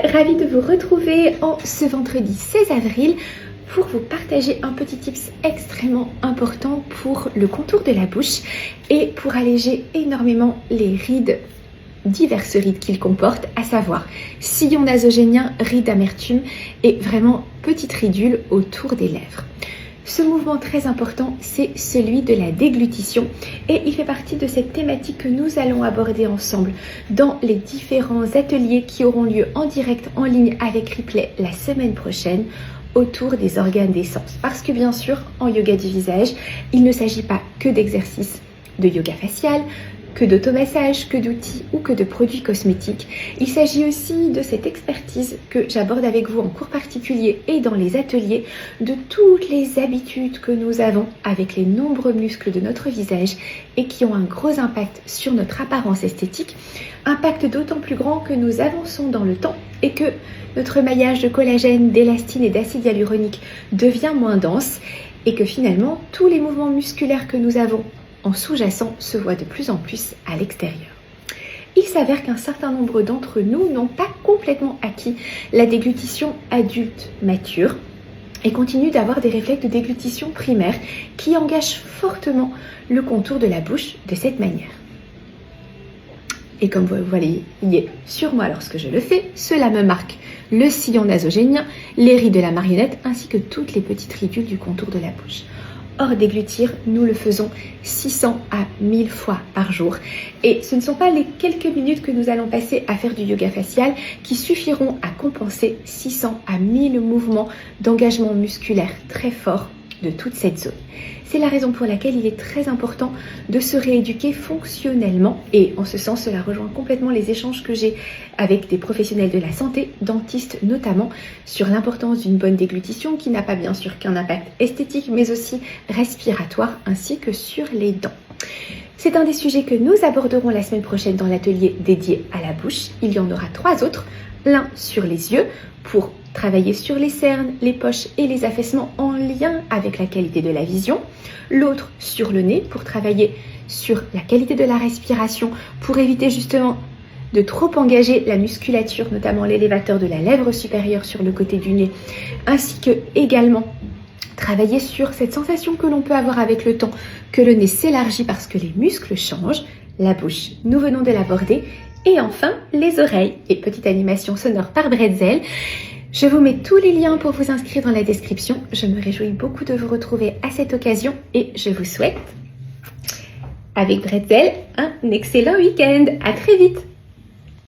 ravie de vous retrouver en ce vendredi 16 avril pour vous partager un petit tips extrêmement important pour le contour de la bouche et pour alléger énormément les rides, diverses rides qu'il comporte, à savoir sillon nasogénien, rides d'amertume et vraiment petites ridules autour des lèvres. Ce mouvement très important, c'est celui de la déglutition et il fait partie de cette thématique que nous allons aborder ensemble dans les différents ateliers qui auront lieu en direct en ligne avec replay la semaine prochaine autour des organes des sens. Parce que bien sûr, en yoga du visage, il ne s'agit pas que d'exercices de yoga facial, que d'automassage, que d'outils ou que de produits cosmétiques. Il s'agit aussi de cette expertise que j'aborde avec vous en cours particulier et dans les ateliers, de toutes les habitudes que nous avons avec les nombreux muscles de notre visage et qui ont un gros impact sur notre apparence esthétique. Impact d'autant plus grand que nous avançons dans le temps et que notre maillage de collagène, d'élastine et d'acide hyaluronique devient moins dense et que finalement tous les mouvements musculaires que nous avons en sous-jacent se voit de plus en plus à l'extérieur. Il s'avère qu'un certain nombre d'entre nous n'ont pas complètement acquis la déglutition adulte mature et continuent d'avoir des réflexes de déglutition primaire qui engagent fortement le contour de la bouche de cette manière. Et comme vous voyez sur moi lorsque je le fais, cela me marque le sillon nasogénien, les rides de la marionnette ainsi que toutes les petites ridules du contour de la bouche. Or, déglutir, nous le faisons 600 à 1000 fois par jour. Et ce ne sont pas les quelques minutes que nous allons passer à faire du yoga facial qui suffiront à compenser 600 à 1000 mouvements d'engagement musculaire très fort de toute cette zone. C'est la raison pour laquelle il est très important de se rééduquer fonctionnellement et en ce sens cela rejoint complètement les échanges que j'ai avec des professionnels de la santé, dentistes notamment, sur l'importance d'une bonne déglutition qui n'a pas bien sûr qu'un impact esthétique mais aussi respiratoire ainsi que sur les dents. C'est un des sujets que nous aborderons la semaine prochaine dans l'atelier dédié à la bouche. Il y en aura 3 autres, l'un sur les yeux pour travailler sur les cernes, les poches et les affaissements en lien avec la qualité de la vision. L'autre sur le nez pour travailler sur la qualité de la respiration pour éviter justement de trop engager la musculature, notamment l'élévateur de la lèvre supérieure sur le côté du nez, ainsi que également travailler sur cette sensation que l'on peut avoir avec le temps, que le nez s'élargit parce que les muscles changent. La bouche, nous venons de l'aborder. Et enfin, les oreilles et petite animation sonore par Bretzel. Je vous mets tous les liens pour vous inscrire dans la description. Je me réjouis beaucoup de vous retrouver à cette occasion et je vous souhaite, avec Bretzel, un excellent week-end. À très vite!